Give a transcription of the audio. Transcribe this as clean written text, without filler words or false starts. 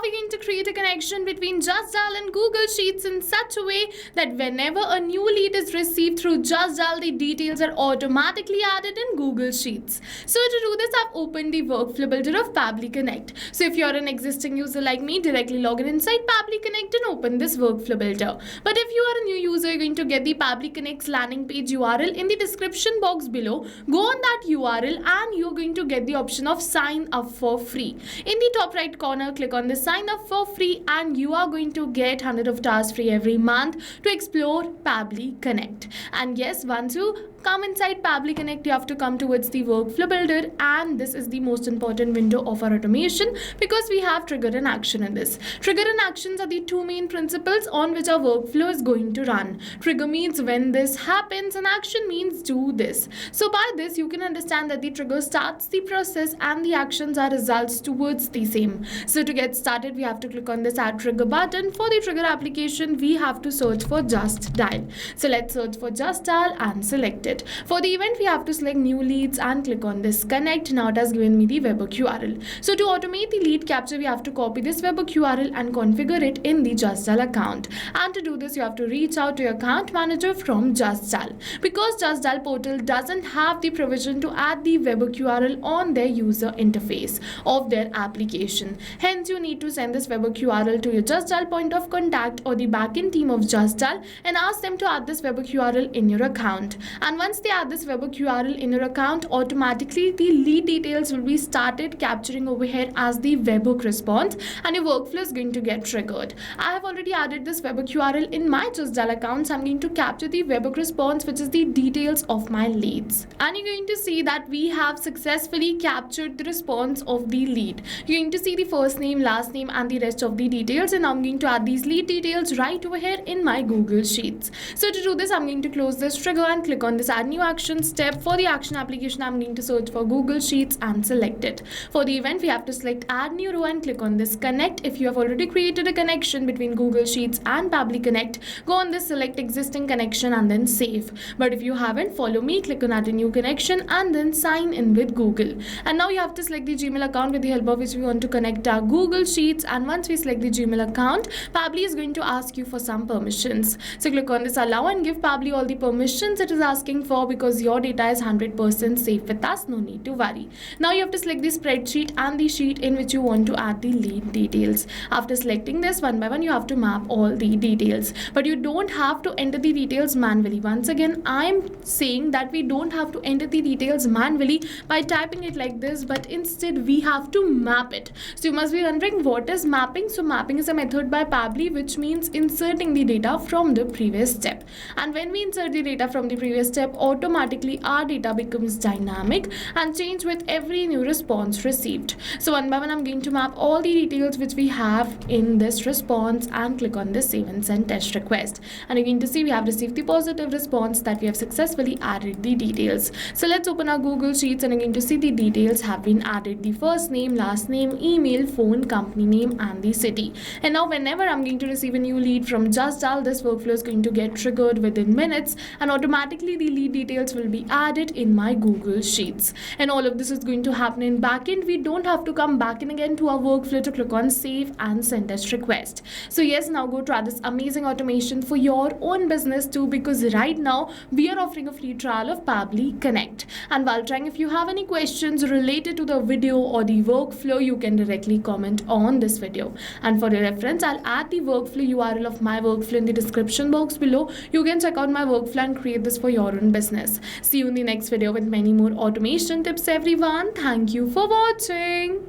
we're going to create a connection between Justdial and Google Sheets in such a way that whenever a new lead is received through Justdial, the details are automatically added in Google Sheets. So to do this, I've opened the workflow builder of Pabbly Connect. So if you're an existing user like me, directly log in inside Pabbly Connect and open this workflow builder. But if you are a new user, you're going to get the Pabbly Connect's landing page URL in the description box below. Go on that URL and you're going to get the option of sign up for free. In the top right corner, click on the sign up for free and you are going to get 100 of tasks free every month to explore Pabbly Connect. And yes, once you come inside Pabbly Connect, you have to come towards the workflow builder, and this is the most important window of our automation because we have trigger and action in this. Trigger and actions are the two main principles on which our workflow is going to run. Trigger means when this happens and action means do this. So by this you can understand that the trigger starts the process and the actions are results towards the same. So to get started, we have to click on this add trigger button. For the trigger application, we have to search for Justdial. So let's search for Justdial and select it. For the event, we have to select new leads and click on this connect. Now it has given me the webhook URL. So to automate the lead capture, we have to copy this webhook URL and configure it in the Justdial account. And to do this, you have to reach out to your account manager from Justdial. Because Justdial portal doesn't have the provision to add the webhook URL on their user interface of their application. Hence, you need to send this webhook URL to your Justdial point of contact or the backend team of Justdial and ask them to add this webhook URL in your account. And once they add this webhook URL in your account, automatically the lead details will be started capturing over here as the webhook response and your workflow is going to get triggered. I have already added this webhook URL in my Justdial account, so I'm going to capture the webhook response, which is the details of my leads. And you're going to see that we have successfully captured the response of the lead. You're going to see the first name, last name and the rest of the details, and I'm going to add these lead details right over here in my Google Sheets. So to do this, I'm going to close this trigger and click on this add new action step. For the action application, I'm going to search for Google Sheets and select it. For the event, we have to select add new row and click on this connect. If you have already created a connection between Google Sheets and Pabbly Connect, go on this select existing connection and then save. But if you haven't, follow me, click on add a new connection and then sign in with Google. And now you have to select the Gmail account with the help of which we want to connect our Google Sheets. And once we select the Gmail account, Pabbly is going to ask you for some permissions. So click on this allow and give Pabbly all the permissions it is asking for because your data is 100% safe with us, no need to worry. Now you have to select the spreadsheet and the sheet in which you want to add the lead details. After selecting this, one by one you have to map all the details, but you don't have to enter the details manually. Once again, I'm saying that we don't have to enter the details manually by typing it like this, but instead we have to map it. So you must be wondering what is mapping. So mapping is a method by Pabbly which means inserting the data from the previous step, and when we insert the data from the previous step, automatically our data becomes dynamic and change with every new response received. So one by one, I'm going to map all the details which we have in this response and click on this save and send test request. And you're going to see we have received the positive response that we have successfully added the details. So let's open our Google Sheets and you're going to see the details have been added: the first name, last name, email, phone, company name and the city. And now whenever I'm going to receive a new lead from Justdial, this workflow is going to get triggered within minutes and automatically the lead details will be added in my Google Sheets. And all of this is going to happen in backend. We don't have to come back in again to our workflow to click on save and send test request. So yes, now go try this amazing automation for your own business too, because right now we are offering a free trial of Pabbly Connect. And while trying, if you have any questions related to the video or the workflow, you can directly comment on this video. And for your reference, I'll add the workflow URL of my workflow in the description box below. You can check out my workflow and create this for your own business. See you in the next video with many more automation tips, everyone. Thank you for watching.